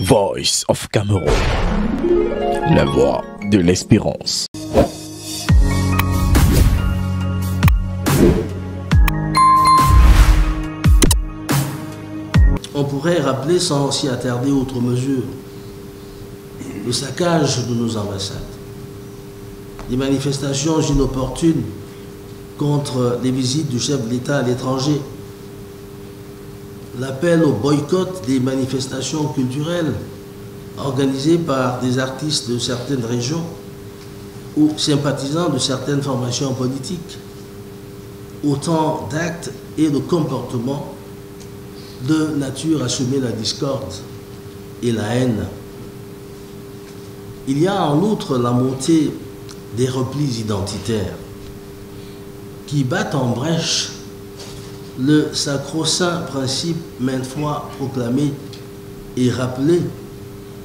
Voice of Cameroun, la voix de l'espérance. On pourrait rappeler sans s'y attarder outre mesure le saccage de nos ambassades, les manifestations inopportunes contre les visites du chef de l'État à l'étranger, l'appel au boycott des manifestations culturelles organisées par des artistes de certaines régions ou sympathisants de certaines formations politiques, autant d'actes et de comportements de nature à semer la discorde et la haine. Il y a en outre la montée des replis identitaires qui battent en brèche le sacro-saint principe maintes fois proclamé et rappelé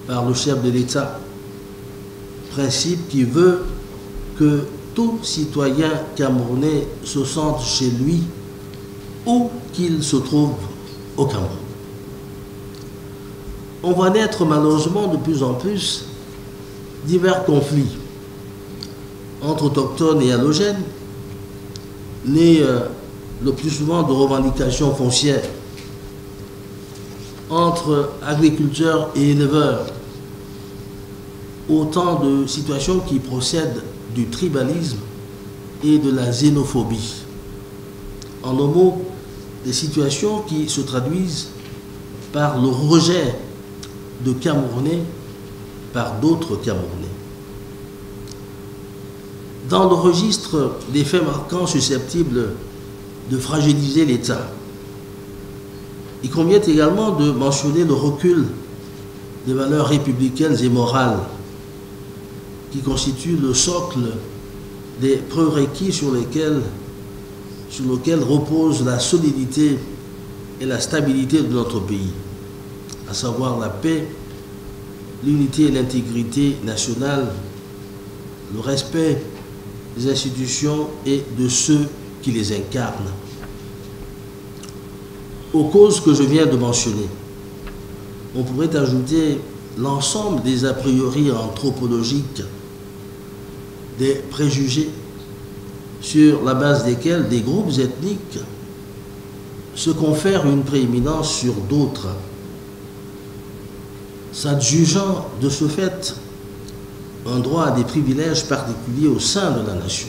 par le chef de l'État, principe qui veut que tout citoyen camerounais se sente chez lui où qu'il se trouve au Cameroun. On voit naître malheureusement de plus en plus divers conflits entre autochtones et allogènes, nés le plus souvent de revendications foncières, entre agriculteurs et éleveurs, autant de situations qui procèdent du tribalisme et de la xénophobie. En un mot, des situations qui se traduisent par le rejet de Camerounais par d'autres Camerounais. Dans le registre des faits marquants susceptibles de fragiliser l'État, il convient également de mentionner le recul des valeurs républicaines et morales qui constituent le socle des prérequis sur lequel repose la solidité et la stabilité de notre pays, à savoir la paix, l'unité et l'intégrité nationale, le respect des institutions et de ceux qui les incarnent. Aux causes que je viens de mentionner, on pourrait ajouter l'ensemble des a priori anthropologiques, des préjugés sur la base desquels des groupes ethniques se confèrent une prééminence sur d'autres, s'adjugeant de ce fait un droit à des privilèges particuliers au sein de la nation,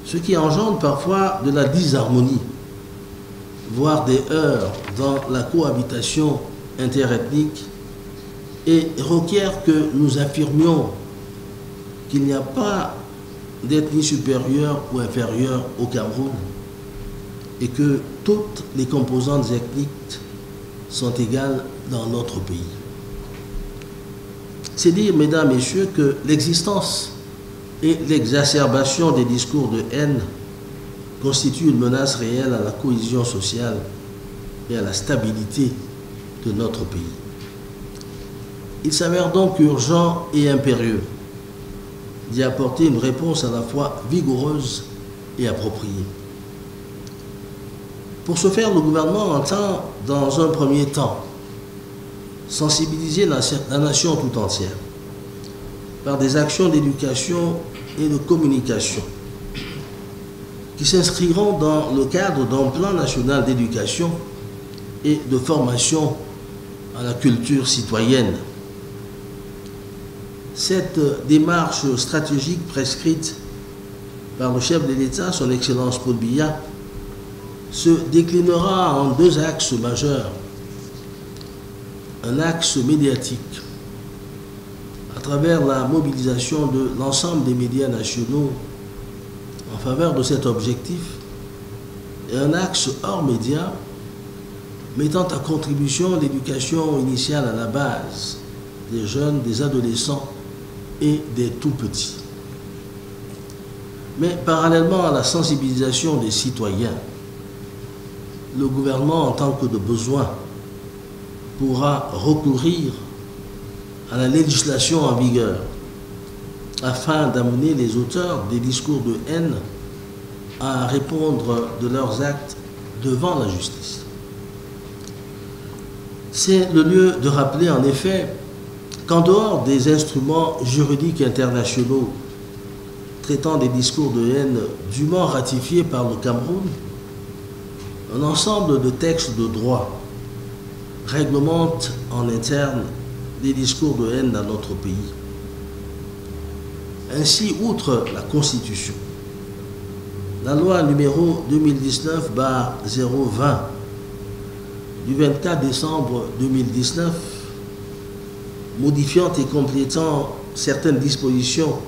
ce qui engendre parfois de la disharmonie, voire des heurts dans la cohabitation interethnique et requiert que nous affirmions qu'il n'y a pas d'ethnie supérieure ou inférieure au Cameroun et que toutes les composantes ethniques sont égales dans notre pays. C'est dire, mesdames, messieurs, que l'existence et l'exacerbation des discours de haine constituent une menace réelle à la cohésion sociale et à la stabilité de notre pays. Il s'avère donc urgent et impérieux d'y apporter une réponse à la fois vigoureuse et appropriée. Pour ce faire, le gouvernement entend, dans un premier temps, sensibiliser la nation tout entière par des actions d'éducation et de communication qui s'inscriront dans le cadre d'un plan national d'éducation et de formation à la culture citoyenne. Cette démarche stratégique prescrite par le chef de l'État, son Excellence Paul Biya, se déclinera en deux axes majeurs. Un axe médiatique, à travers la mobilisation de l'ensemble des médias nationaux en faveur de cet objectif, et un axe hors médias, mettant à contribution l'éducation initiale à la base des jeunes, des adolescents et des tout-petits. Mais parallèlement à la sensibilisation des citoyens, le gouvernement, en tant que de besoin, pourra recourir à la législation en vigueur afin d'amener les auteurs des discours de haine à répondre de leurs actes devant la justice. C'est le lieu de rappeler en effet qu'en dehors des instruments juridiques internationaux traitant des discours de haine dûment ratifiés par le Cameroun, un ensemble de textes de droit réglemente en interne des discours de haine dans notre pays. Ainsi, outre la Constitution, la loi numéro 2019/020 du 24 décembre 2019, modifiant et complétant certaines dispositions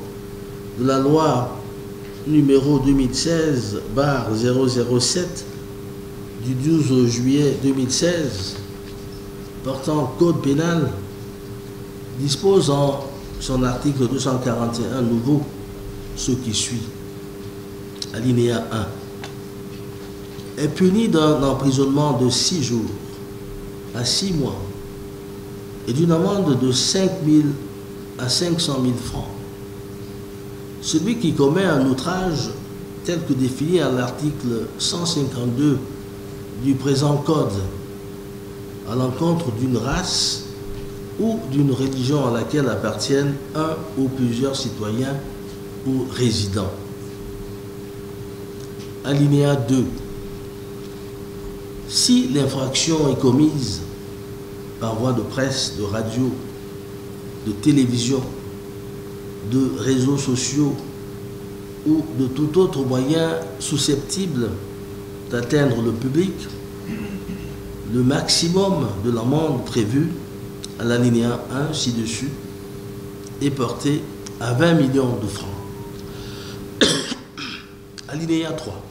de la loi numéro 2016/007 du 12 juillet 2016, portant code pénal, dispose en son article 241 nouveau ce qui suit. Alinéa 1. Est puni d'un emprisonnement de 6 jours à 6 mois et d'une amende de 5 000 à 500 000 francs celui qui commet un outrage tel que défini à l'article 152 du présent code à l'encontre d'une race ou d'une religion à laquelle appartiennent un ou plusieurs citoyens ou résidents. Alinéa 2. Si l'infraction est commise par voie de presse, de radio, de télévision, de réseaux sociaux ou de tout autre moyen susceptible d'atteindre le public, le maximum de l'amende prévue à l'alinéa 1 ci-dessus est porté à 20 millions de francs. Alinéa 3.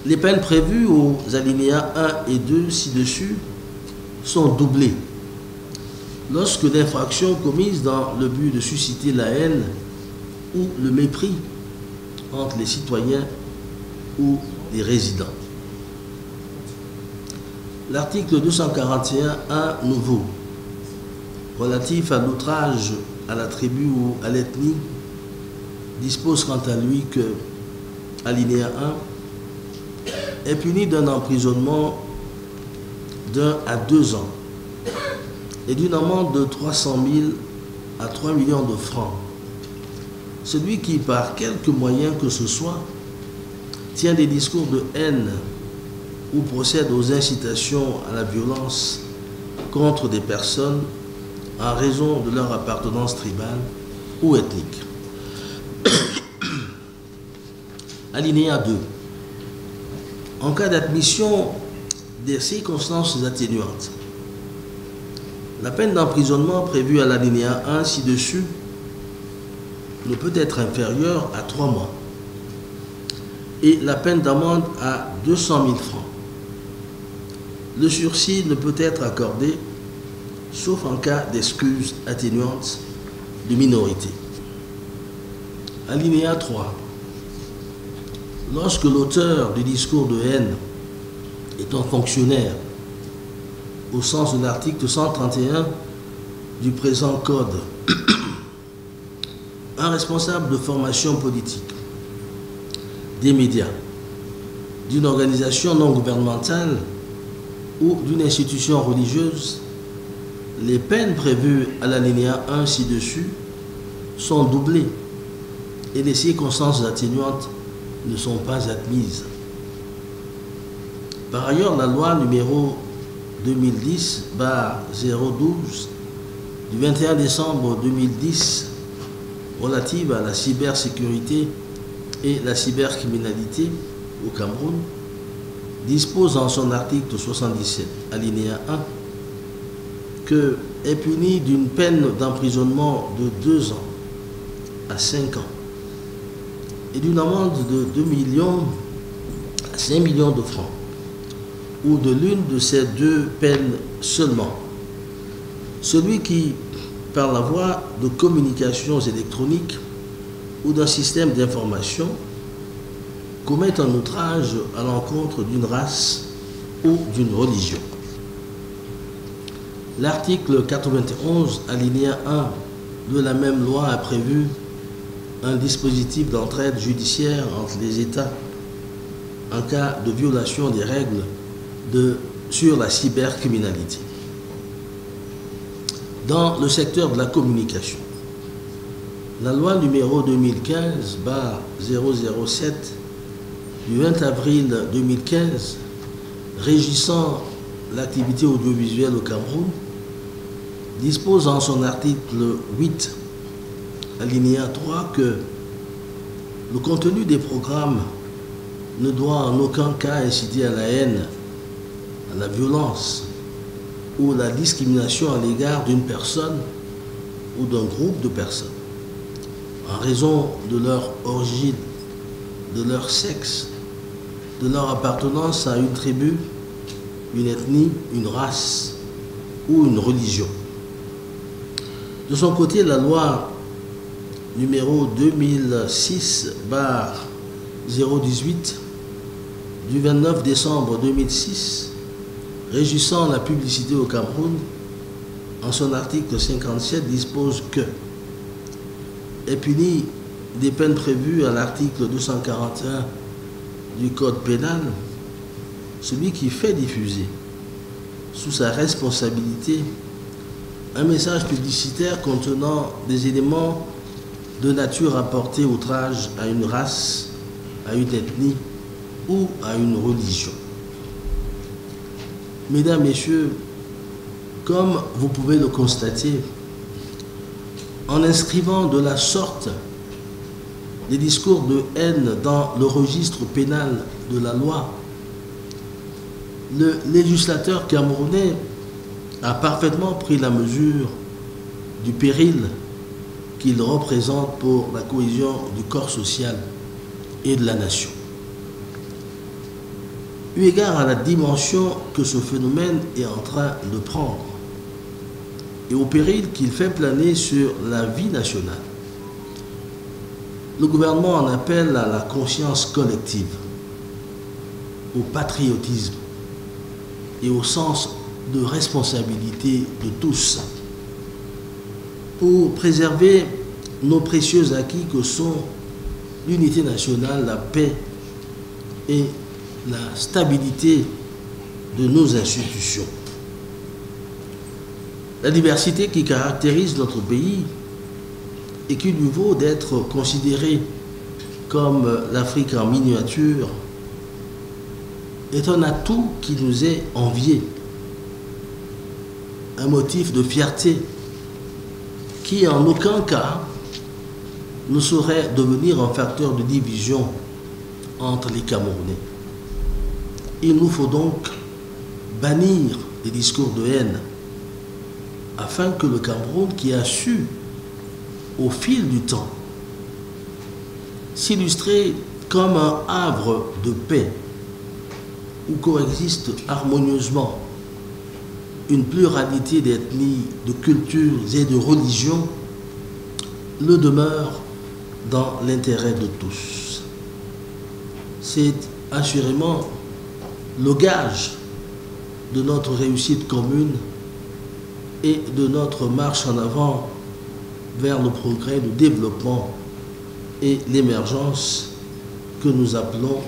Les peines prévues aux alinéas 1 et 2 ci-dessus sont doublées lorsque l'infraction commise dans le but de susciter la haine ou le mépris entre les citoyens ou les résidents. L'article 241.1 nouveau, relatif à l'outrage à la tribu ou à l'ethnie, dispose quant à lui que, alinéa 1, est puni d'un emprisonnement d'1 à 2 ans et d'une amende de 300 000 à 3 millions de francs celui qui, par quelque moyen que ce soit, tient des discours de haine ou procède aux incitations à la violence contre des personnes en raison de leur appartenance tribale ou ethnique. Alinéa 2. En cas d'admission des circonstances atténuantes, la peine d'emprisonnement prévue à l'alinéa 1 ci-dessus ne peut être inférieure à 3 mois et la peine d'amende à 200 000 francs. Le sursis ne peut être accordé sauf en cas d'excuses atténuantes de minorité. Alinéa 3. Lorsque l'auteur du discours de haine est un fonctionnaire au sens de l'article 131 du présent code, un responsable de formation politique, des médias, d'une organisation non gouvernementale ou d'une institution religieuse, les peines prévues à l'alinéa 1 ci-dessus sont doublées et les circonstances atténuantes ne sont pas admises. Par ailleurs, la loi numéro 2010/012 du 21 décembre 2010 relative à la cybersécurité et la cybercriminalité au Cameroun dispose en son article 77, alinéa 1, que est puni d'une peine d'emprisonnement de 2 ans à 5 ans et d'une amende de 2 millions à 5 millions de francs, ou de l'une de ces deux peines seulement, celui qui, par la voie de communications électroniques ou d'un système d'information, commet un outrage à l'encontre d'une race ou d'une religion. L'article 91, alinéa 1 de la même loi a prévu un dispositif d'entraide judiciaire entre les États en cas de violation des règles de sur la cybercriminalité. Dans le secteur de la communication, la loi numéro 2015/007 du 20 avril 2015 régissant l'activité audiovisuelle au Cameroun dispose en son article 8, alinéa 3, que le contenu des programmes ne doit en aucun cas inciter à la haine, à la violence ou à la discrimination à l'égard d'une personne ou d'un groupe de personnes, en raison de leur origine, de leur sexe, de leur appartenance à une tribu, une ethnie, une race ou une religion. De son côté, la loi numéro 2006/018 du 29 décembre 2006 régissant la publicité au Cameroun, en son article 57, dispose que est puni des peines prévues à l'article 241 du Code pénal celui qui fait diffuser sous sa responsabilité un message publicitaire contenant des éléments de nature à porter outrage à une race, à une ethnie ou à une religion. Mesdames, Messieurs, comme vous pouvez le constater, en inscrivant de la sorte les discours de haine dans le registre pénal de la loi, le législateur camerounais a parfaitement pris la mesure du péril qu'il représente pour la cohésion du corps social et de la nation. Eu égard à la dimension que ce phénomène est en train de prendre et au péril qu'il fait planer sur la vie nationale, le gouvernement en appelle à la conscience collective, au patriotisme et au sens de responsabilité de tous pour préserver nos précieux acquis que sont l'unité nationale, la paix et la stabilité de nos institutions. La diversité qui caractérise notre pays et qui lui vaut d'être considérée comme l'Afrique en miniature est un atout qui nous est envié, un motif de fierté qui en aucun cas ne saurait devenir un facteur de division entre les Camerounais. Il nous faut donc bannir les discours de haine afin que le Cameroun, qui a su au fil du temps s'illustrer comme un havre de paix où coexistent harmonieusement une pluralité d'ethnies, de cultures et de religions, le demeure dans l'intérêt de tous. C'est assurément le gage de notre réussite commune et de notre marche en avant vers le progrès, le développement et l'émergence que nous appelons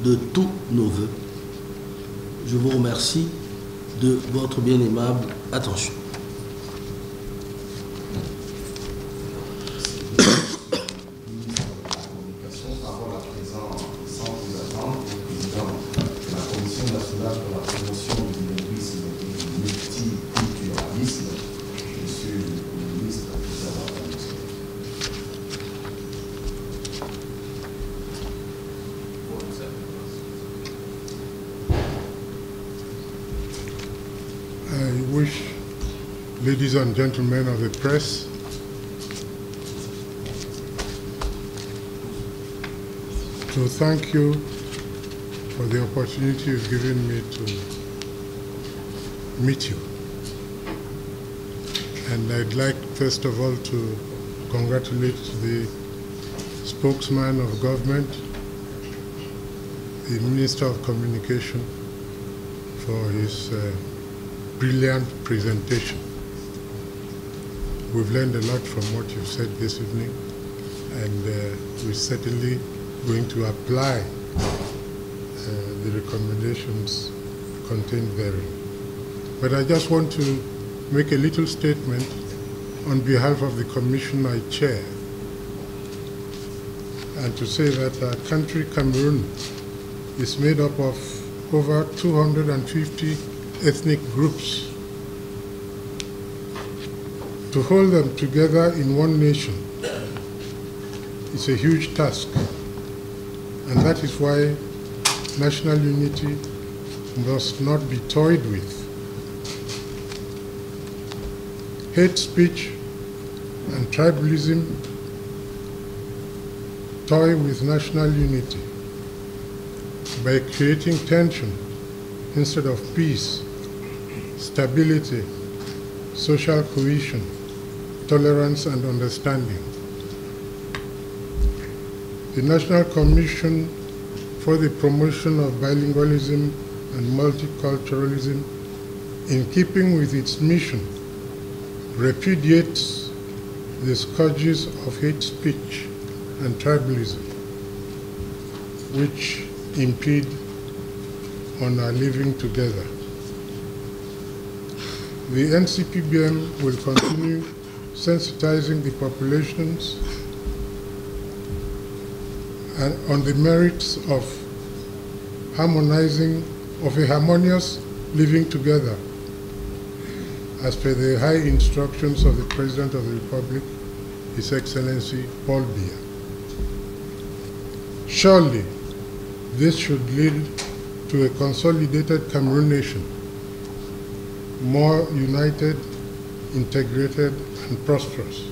de tous nos voeux. Je vous remercie de votre bien aimable attention. Ladies and gentlemen of the press, to thank you for the opportunity you've given me to meet you. And I'd like first of all to congratulate the spokesman of government, the Minister of Communication, for his brilliant presentation. We've learned a lot from what you've said this evening, and we're certainly going to apply the recommendations contained therein. But I just want to make a little statement on behalf of the commission I chair, and to say that our country, Cameroon, is made up of over 250 ethnic groups. To hold them together in one nation is a huge task, and that is why national unity must not be toyed with. Hate speech and tribalism toy with national unity by creating tension instead of peace, stability, social cohesion, tolerance, and understanding. The National Commission for the Promotion of Bilingualism and Multiculturalism, in keeping with its mission, repudiates the scourges of hate speech and tribalism, which impede on our living together. The NCPBM will continue sensitizing the populations and on the merits of a harmonious living together, as per the high instructions of the President of the Republic, His Excellency Paul Biya. Surely, this should lead to a consolidated Cameroon nation, more united, integrated, and prosperous.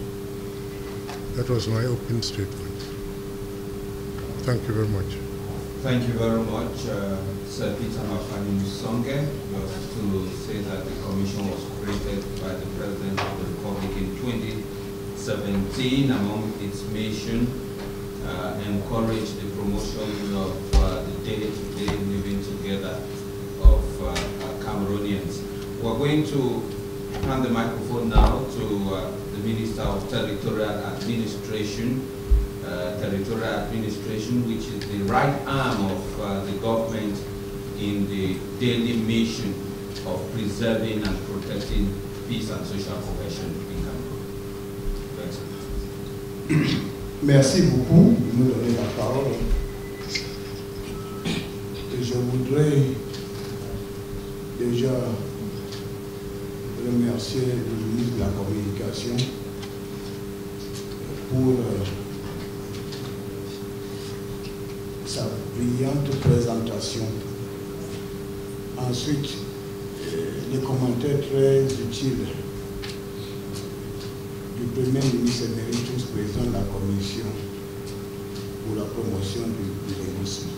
That was my opening statement. Thank you very much. Thank you very much, Sir Peter Mafani Musonge. Just to say that the commission was created by the President of the Republic in 2017. Among its mission, encourage the promotion of the day-to-day living together of Cameroonians. We're going to hand the microphone now to the Minister of Territorial Administration, which is the right arm of the government in the daily mission of preserving and protecting peace and social cohesion in Cameroon. Merci beaucoup de me donner la parole. Et je voudrais déjà remercier le ministre de la Communication pour sa brillante présentation. Ensuite, les commentaires très utiles du Premier ministre Emeritus, président de la Commission pour la promotion du bilinguisme.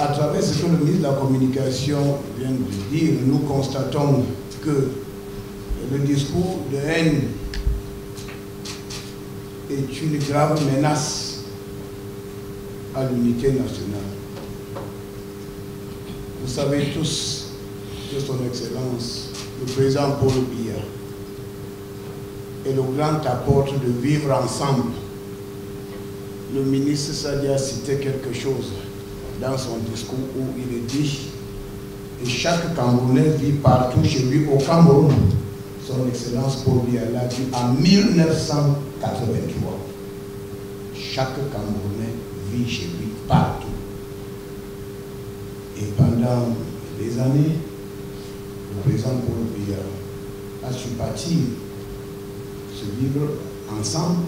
À travers ce que le ministre de la Communication vient de dire, nous constatons que le discours de haine est une grave menace à l'unité nationale. Vous savez tous que son Excellence, le président Paul Biya, est le grand apôtre de vivre ensemble. Le ministre Sadi a cité quelque chose dans son discours où il dit que chaque Camerounais vit partout chez lui au Cameroun. Son Excellence Paul Biya l'a dit en 1983. Chaque Camerounais vit chez lui partout. Et pendant des années, le président Paul Biya a su bâtir se vivre ensemble,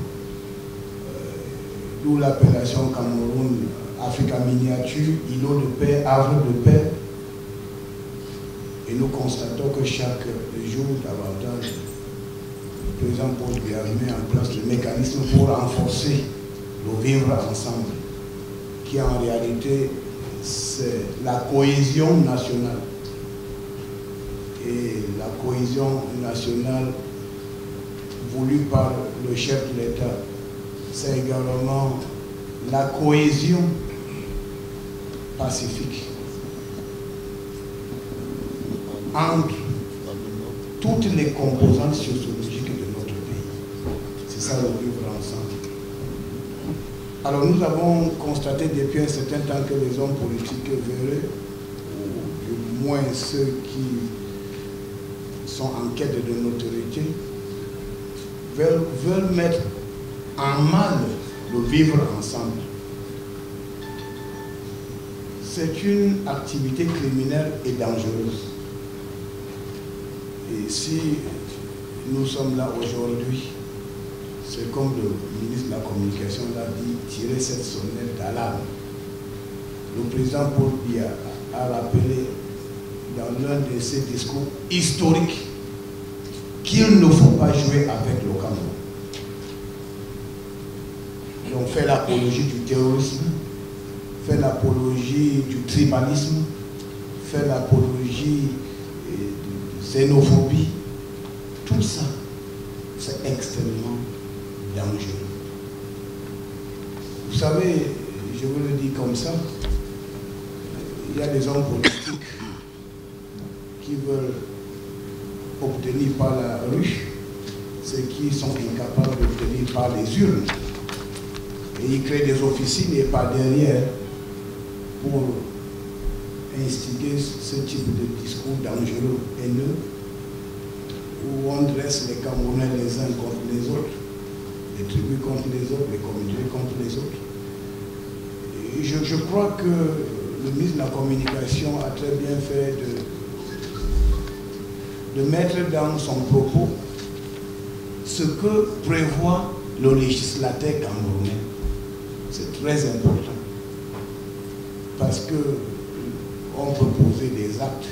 d'où l'appellation Cameroun, Africa miniature, îlot de paix, havre de paix. Et nous constatons que chaque jour davantage, le président Paul Biya met en place le mécanisme pour renforcer le vivre ensemble, qui en réalité c'est la cohésion nationale. Et la cohésion nationale voulue par le chef de l'État, c'est également la cohésion pacifique entre toutes les composantes sociologiques de notre pays. C'est ça le vivre ensemble. Alors nous avons constaté depuis un certain temps que les hommes politiques veulent, ou du moins ceux qui sont en quête de notoriété, veulent mettre en mal le vivre ensemble. C'est une activité criminelle et dangereuse. Et si nous sommes là aujourd'hui, c'est comme le ministre de la Communication l'a dit, tirer cette sonnette d'alarme. Le président Paul Biya a rappelé dans l'un de ses discours historiques qu'il ne faut pas jouer avec le Cameroun. On fait l'apologie du terrorisme, fait l'apologie du tribalisme, fait l'apologie de xénophobie. Tout ça, c'est extrêmement dangereux. Vous savez, je vous le dis comme ça, il y a des hommes politiques qui veulent obtenir par la rue ce qu'ils sont incapables d'obtenir par les urnes. Et ils créent des officines et par derrière pour instiguer ce type de discours dangereux, haineux, où on dresse les Camerounais les uns contre les autres, les tribus contre les autres, les communautés contre les autres. Et je crois que le ministre de la Communication a très bien fait de mettre dans son propos ce que prévoit le législateur camerounais. C'est très important. Parce que on peut poser des actes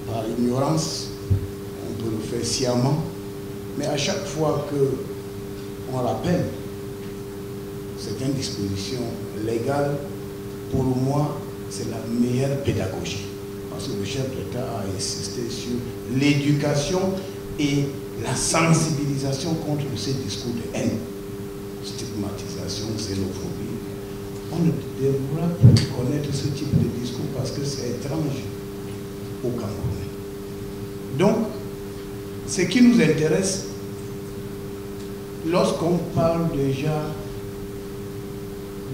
par ignorance, on peut le faire sciemment, mais à chaque fois qu'on rappelle certaines dispositions légales, pour moi, c'est la meilleure pédagogie. Parce que le chef d'État a insisté sur l'éducation et la sensibilisation contre ces discours de haine, stigmatisation, xénophobie. On ne devra plus connaître ce type de discours parce que c'est étrange au Cameroun. Donc, ce qui nous intéresse, lorsqu'on parle déjà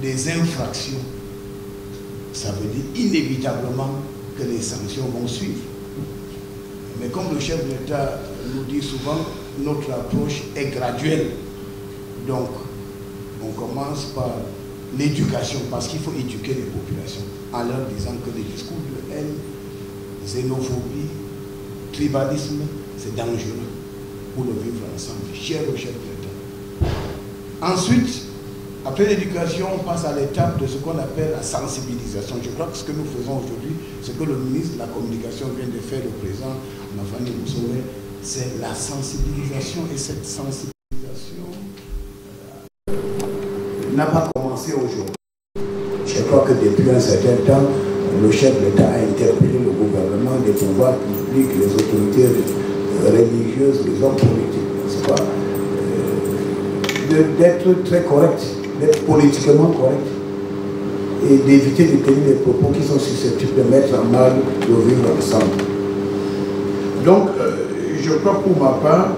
des infractions, ça veut dire inévitablement que les sanctions vont suivre. Mais comme le chef de l'État nous dit souvent, notre approche est graduelle. Donc, on commence par l'éducation, parce qu'il faut éduquer les populations, en leur disant que les discours de haine, xénophobie, tribalisme, c'est dangereux pour le vivre ensemble, cher au chef de l'État. Ensuite, après l'éducation, on passe à l'étape de ce qu'on appelle la sensibilisation. Je crois que ce que nous faisons aujourd'hui, ce que le ministre de la Communication vient de faire, le président Mafani Moussoué, c'est la sensibilisation. Et cette sensibilisation n'a pas commencé aujourd'hui. Je crois que depuis un certain temps, le chef de l'État a interpellé le gouvernement, les pouvoirs publics, les autorités religieuses, les hommes politiques, n'est-ce pas, d'être très correct, d'être politiquement correct et d'éviter de tenir des propos qui sont susceptibles de mettre en mal le vivre ensemble. Donc, je crois pour ma part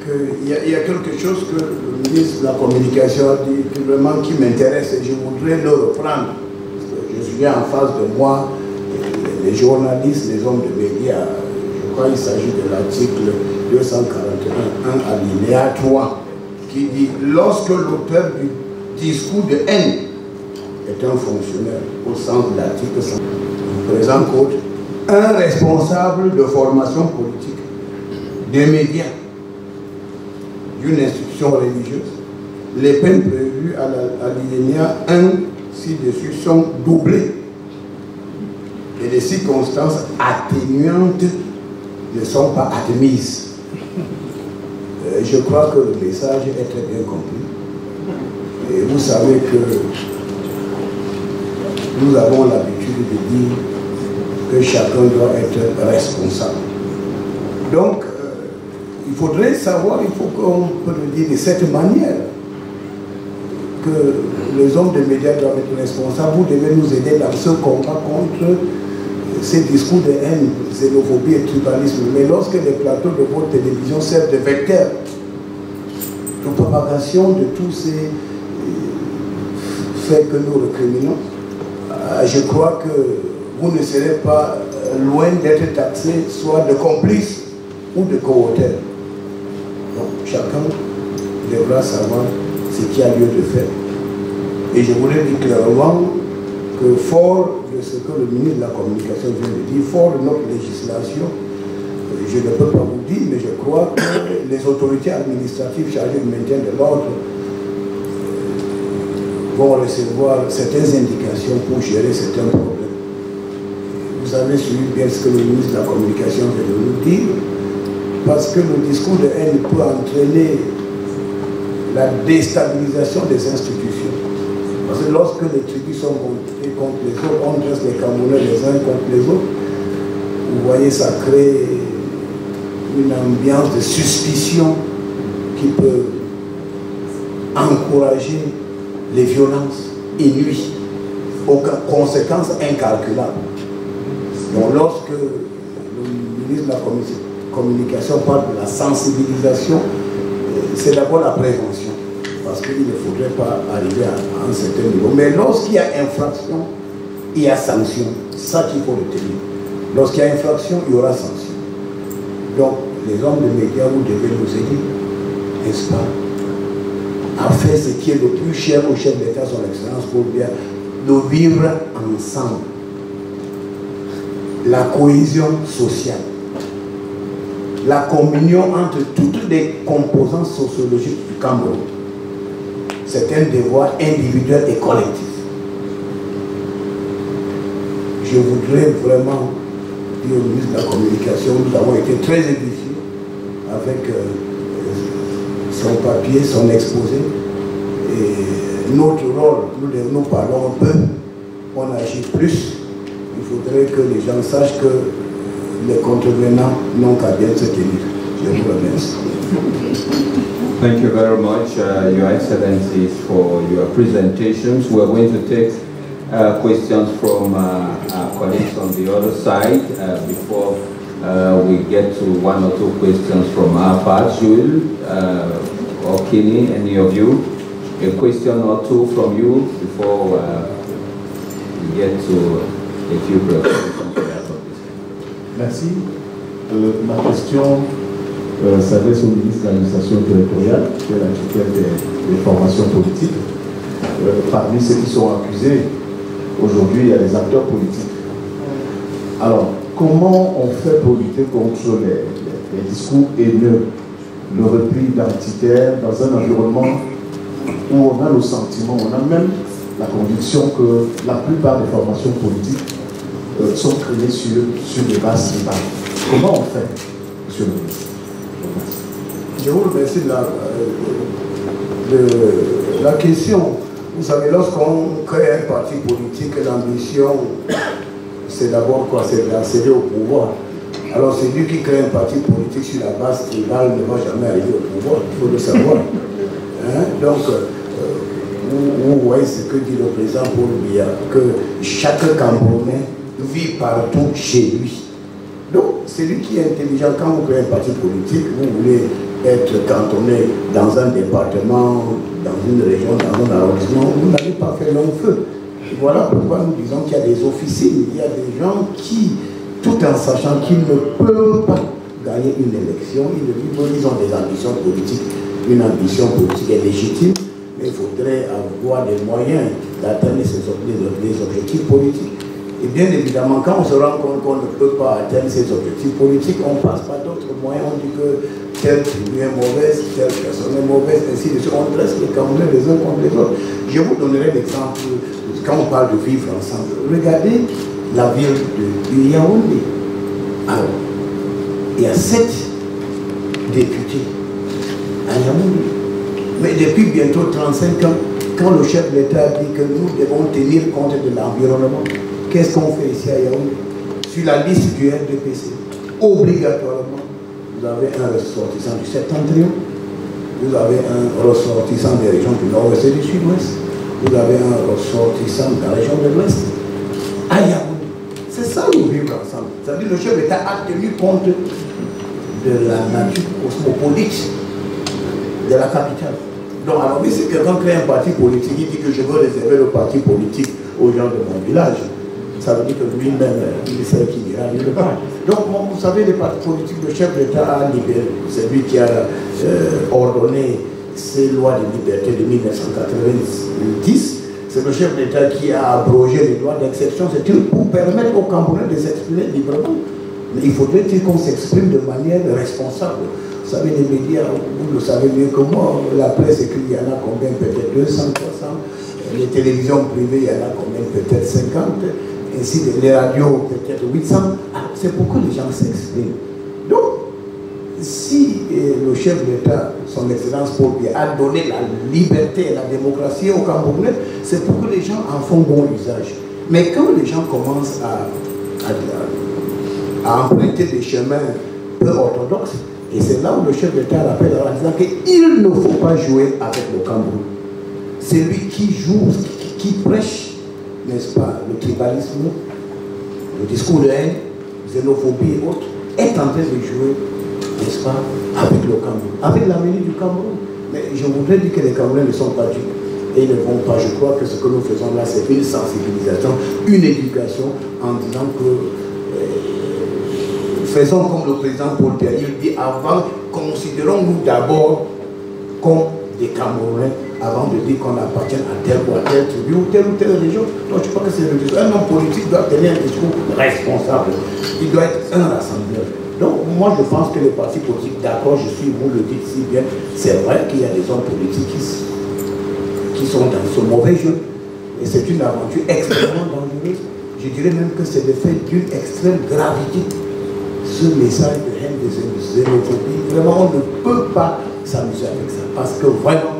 qu'il y a quelque chose que le ministre de la Communication a dit vraiment qui m'intéresse et je voudrais le reprendre. Je suis en face de moi, les journalistes, les hommes de médias. Je crois qu'il s'agit de l'article 241, alinéa 3, qui dit « Lorsque l'auteur du discours de haine est un fonctionnaire au sens de l'article 100 du présent code, un responsable de formation politique, des médias, d'une institution religieuse, les peines prévues à l'alinéa 1 ci-dessus sont doublées et les circonstances atténuantes ne sont pas admises. » Je crois que le message est très bien compris. Et vous savez que nous avons l'habitude de dire que chacun doit être responsable. Donc, il faudrait savoir, il faut qu'on peut le dire de cette manière, que les hommes de médias doivent être responsables. Vous devez nous aider dans ce combat contre ces discours de haine, xénophobie et tribalisme. Mais lorsque les plateaux de votre télévision servent de vecteurs de propagation de tous ces faits que nous recriminons, je crois que vous ne serez pas loin d'être taxés, soit de complices ou de co-auteurs. Donc chacun devra savoir ce qu'il y a lieu de faire. Et je voulais dire clairement que fort de ce que le ministre de la Communication vient de dire, fort de notre législation, je ne peux pas vous dire, mais je crois que les autorités administratives chargées du maintien de l'ordre vont recevoir certaines indications pour gérer certains problèmes. Vous avez suivi bien ce que le ministre de la Communication vient de nous dire, parce que le discours de haine peut entraîner la déstabilisation des institutions. Parce que lorsque les tribus sont montées contre les autres, on dresse les Camerounais les uns contre les autres, vous voyez, ça crée une ambiance de suspicion qui peut encourager les violences inouïes, aux conséquences incalculables. Donc lorsque le ministre de la Communication parle de la sensibilisation, c'est d'abord la prévention, parce qu'il ne faudrait pas arriver à un certain niveau. Mais lorsqu'il y a infraction, il y a sanction. C'est ça qu'il faut retenir. Lorsqu'il y a infraction, il y aura sanction. Donc, les hommes de médias, vous devez nous aider, n'est-ce pas, à faire ce qui est le plus cher au chef d'État, son Excellence, pour bien de vivre ensemble. La cohésion sociale, la communion entre toutes les composantes sociologiques du Cameroun. C'est un devoir individuel et collectif. Je voudrais vraiment dire au ministre de la Communication, nous avons été très édifiés avec son papier, son exposé. Et notre rôle, nous parlons un peu, on agit plus. Il faudrait que les gens sachent que les contrevenants n'ont qu'à bien se tenir. Je vous remercie. Thank you very much, Your Excellencies, for your presentations. We're going to take questions from our colleagues on the other side before we get to one or two questions from our part. Jules or Kini, any of you? A question or two from you before we get to a few questions. Merci. Ma question s'adresse au ministre de l'administration territoriale, qui est la tutelle des formations politiques. Parmi ceux qui sont accusés, aujourd'hui, il y a les acteurs politiques. Alors, comment on fait pour lutter contre les discours haineux, le repli identitaire dans un environnement où on a le sentiment, on a même la conviction que la plupart des formations politiques sont créées sur des bases tribales. Comment on fait, monsieur le ministre? Je vous remercie de la question. Vous savez, lorsqu'on crée un parti politique, l'ambition, c'est d'abord quoi? C'est d'accéder au pouvoir. Alors celui qui crée un parti politique sur la base tribale ne va jamais arriver au pouvoir, il faut le savoir. Hein? Donc, vous voyez ce que dit le président Paul Biya, que chaque Camerounais vit partout chez lui. Donc, celui qui est intelligent, quand vous créez un parti politique, vous voulez être cantonné dans un département, dans une région, dans un arrondissement, vous n'allez pas faire long feu. Et voilà pourquoi nous disons qu'il y a des officines, il y a des gens qui, tout en sachant qu'ils ne peuvent pas gagner une élection, ils ont des ambitions politiques. Une ambition politique est légitime, mais il faudrait avoir des moyens d'atteindre les objectifs politiques. Et bien évidemment, quand on se rend compte qu'on ne peut pas atteindre ces objectifs politiques, on passe par d'autres moyens, on dit que telle tribu est mauvaise, telle personne est mauvaise, ainsi de suite. On dresse les Camerounais les uns contre les autres. Je vous donnerai l'exemple, quand on parle de vivre ensemble. Regardez la ville de Yaoundé. Alors, il y a 7 députés à Yaoundé. Mais depuis bientôt 35 ans, quand le chef de l'État dit que nous devons tenir compte de l'environnement, qu'est-ce qu'on fait ici à Yaoundé? Sur la liste du RDPC, obligatoirement, vous avez un ressortissant du septentrion, vous avez un ressortissant des régions du nord-ouest et du sud-ouest, vous avez un ressortissant de la région de l'ouest. À Yaoundé, c'est ça nous vivons ensemble. C'est-à-dire que le chef d'État a tenu compte de la nature cosmopolite de la capitale. Donc, alors, si quelqu'un crée un parti politique, il dit que je veux réserver le parti politique aux gens de mon village. ça veut dire que lui-même, il sait qu'il ira nulle part. Donc, vous savez, les partis politiques, le chef d'État a libéré, c'est lui qui a ordonné ces lois de liberté de 1990. C'est le chef d'État qui a abrogé les lois d'exception. C'est pour permettre aux Camerounais de s'exprimer librement. Mais il faudrait qu'on s'exprime de manière responsable. Vous savez, les médias, vous le savez mieux que moi, la presse écrite, il y en a combien? Peut-être 200, 300. Les télévisions privées, il y en a combien? Peut-être 50. Ainsi, les radios, peut-être 800. C'est pour que les gens s'expriment. Donc, si le chef d'État, son Excellence Paul Biya, a donné la liberté et la démocratie aux Camerounais, c'est pour que les gens en font bon usage. Mais quand les gens commencent à emprunter des chemins peu orthodoxes, et c'est là où le chef d'État rappelle en disant qu'il ne faut pas jouer avec le Cameroun. C'est lui qui joue, qui prêche, n'est-ce pas, le tribalisme, le discours de haine, xénophobie et autres, est en train de jouer, n'est-ce pas, avec le Cameroun, avec l'avenir du Cameroun. Mais je voudrais dire que les Camerounais ne sont pas dupes. Et ils ne vont pas. Je crois que ce que nous faisons là, c'est une sensibilisation, une éducation, en disant que faisons comme le président Paul Biya. Il dit avant, considérons-nous d'abord comme des Camerounais, avant de dire qu'on appartient à telle ou telle tribu ou telle région. Donc je crois que c'est le discours. Un homme politique doit tenir un discours responsable. Il doit être un rassembleur. Donc moi je pense que les partis politiques, d'accord, vous le dites si bien, c'est vrai qu'il y a des hommes politiques qui sont dans ce mauvais jeu. Et c'est une aventure extrêmement dangereuse. Je dirais même que c'est le fait d'une extrême gravité. Ce message de haine, de xénophobie, vraiment on ne peut pas s'amuser avec ça. Parce que vraiment,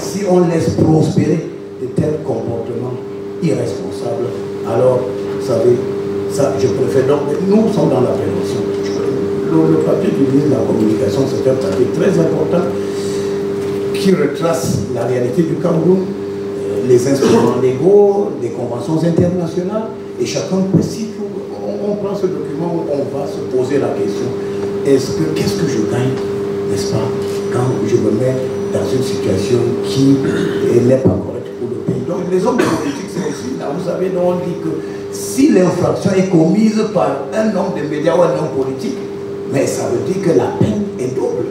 si on laisse prospérer de tels comportements irresponsables, alors, vous savez, ça, je préfère. Donc, nous sommes dans la prévention. Le papier du ministre de la Communication, c'est un papier très important qui retrace la réalité du Cameroun, les instruments légaux, les conventions internationales, et chacun précise. On prend ce document où on va se poser la question, qu'est-ce que je gagne, n'est-ce pas, quand je me mets dans une situation qui n'est pas correcte pour le pays. Donc les hommes politiques, c'est aussi là, vous savez, on dit que si l'infraction est commise par un homme de médias ou un homme politique, mais ça veut dire que la peine est double.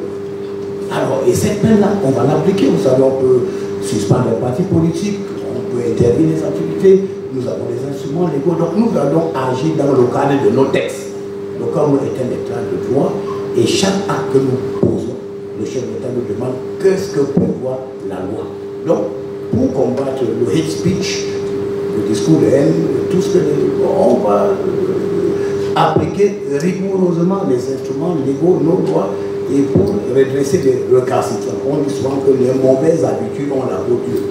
Alors, et cette peine-là, on va l'appliquer. Vous savez, on peut suspendre les partis politiques, on peut interdire les activités, nous avons des instruments légaux, donc nous allons agir dans le cadre de nos textes. Le Cameroun est un État de droit, et chaque acte que nous posons, le chef d'État nous demande qu'est-ce que prévoit la loi. Donc, pour combattre le hate speech, le discours de haine, tout ce que on va appliquer rigoureusement les instruments légaux, nos lois, et pour redresser les recalcitrants. On dit souvent que les mauvaises habitudes ont la peau dure.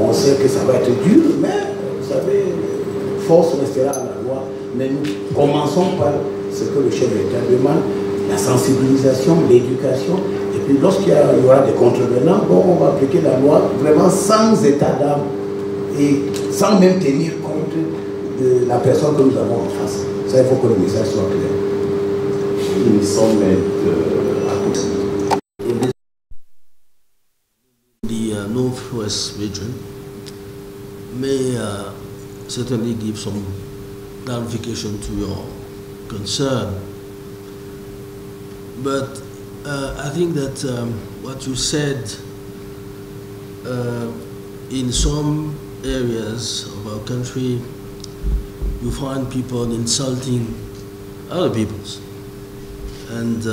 On sait que ça va être dur, mais vous savez, force restera à la loi. Mais nous commençons par ce que le chef d'État demande, la sensibilisation, l'éducation. Et puis lorsqu'il y aura des contrevenants, bon, on va appliquer la loi vraiment sans état d'âme et sans même tenir compte de la personne que nous avons en face. Ça, il faut que le message soit clair. Nous sommes à côté. The Northwest region may certainly give some clarification to your concern, but I think that what you said in some areas of our country, you find people insulting other peoples, and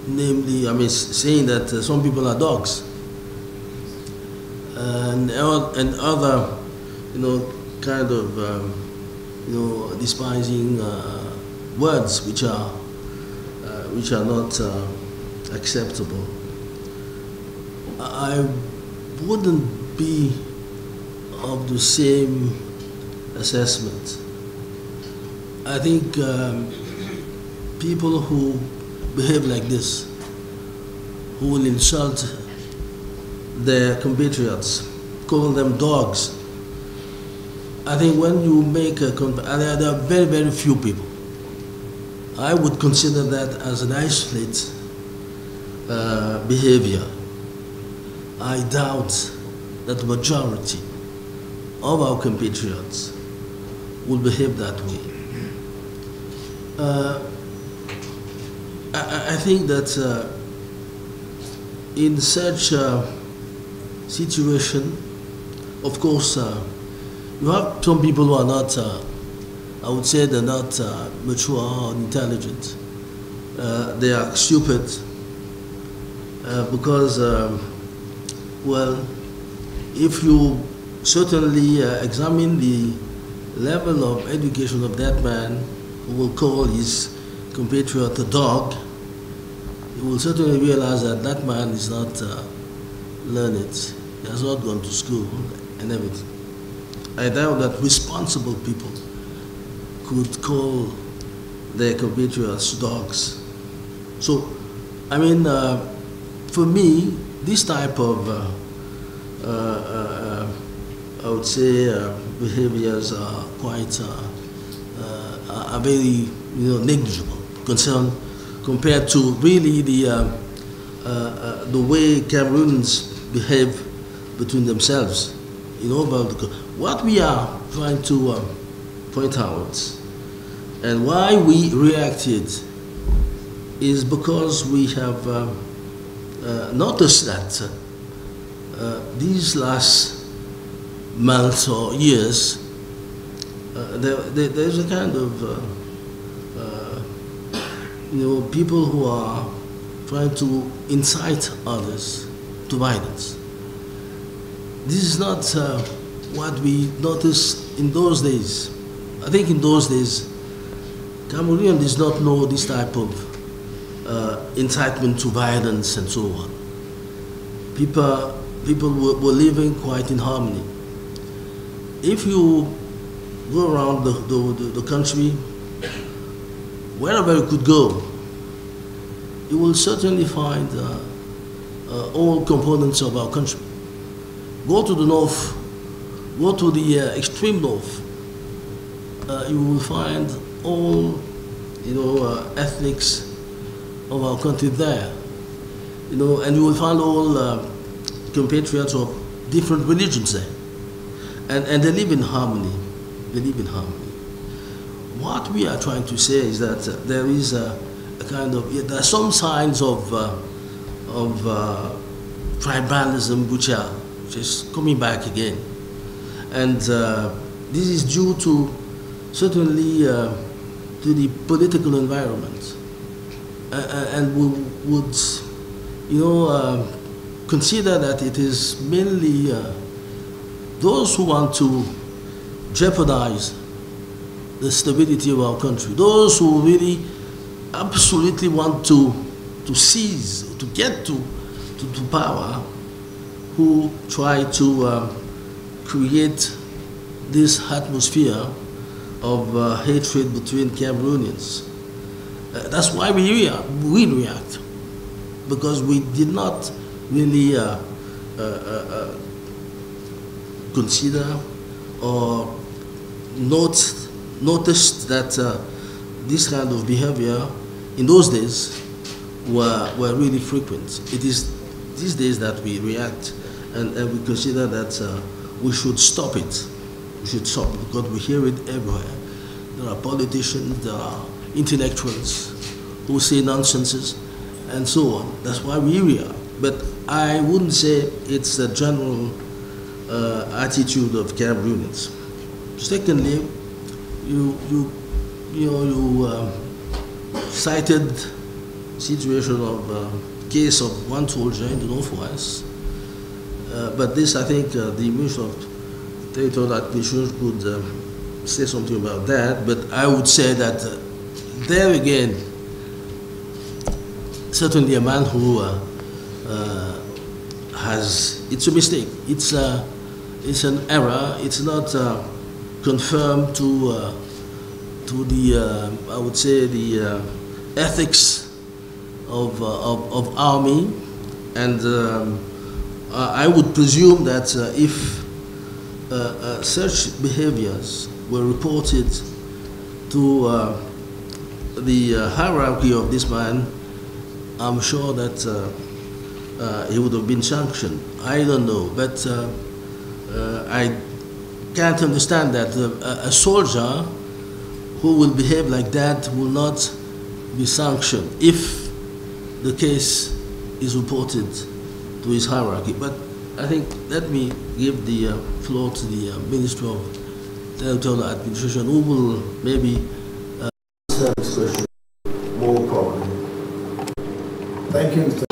namely, I mean, saying that some people are dogs, and other, kind of, despising words which are not acceptable. I wouldn't be of the same assessment. I think people who behave like this, who will insult their compatriots, call them dogs. I think when you make a there are very, very few people. I would consider that as an isolated behavior. I doubt that the majority of our compatriots will behave that way. I think that in such a situation, of course, you have some people who are not, I would say they're not mature or intelligent. They are stupid because, well, if you certainly examine the level of education of that man who will call his compatriot a dog, you will certainly realize that that man is not learned. He has not gone to school and everything. I doubt that responsible people could call their compatriots dogs. So, I mean, for me, this type of, I would say, behaviors are quite, are very, negligible compared to really the way Cameroonians behave between themselves. What we are trying to point out and why we reacted is because we have noticed that these last months or years, there's a kind of people who are trying to incite others to violence. This is not what we noticed in those days. I think in those days, Cameroonian does not know this type of incitement to violence and so on. People were living quite in harmony. If you go around the country, wherever you could go, you will certainly find all components of our country. Go to the north, go to the extreme north, you will find all, ethnics of our country there, and you will find all compatriots of different religions there, and they live in harmony. They live in harmony. What we are trying to say is that there is a kind of, there are some signs of tribalism which are just coming back again, and this is due to certainly to the political environment, and we would, consider that it is mainly those who want to jeopardize the stability of our country, those who really absolutely want to seize, to get to power, who try to create this atmosphere of hatred between Cameroonians. That's why we react, because we did not really consider or noticed that this kind of behavior in those days were really frequent. It is these days that we react and we consider that we should stop it. We should stop it because we hear it everywhere. There are politicians, there are intellectuals who say nonsenses and so on. That's why we react. But I wouldn't say it's a general attitude of Cameroonians. Secondly, you cited situation of case of one soldier in the Northwest, but this, I think, the Minister of Territorial Administration could say something about that. But I would say that there again, certainly a man who it's a mistake. It's an error. It's not confirmed to the I would say the ethics of army, and I would presume that if such behaviors were reported to the hierarchy of this man, I'm sure that he would have been sanctioned. I don't know, but I can't understand that a soldier who will behave like that will not be sanctioned if the case is reported to his hierarchy. But I think, let me give the floor to the Minister of Territorial Administration, who will maybe answer this question more properly. Thank you, Mr.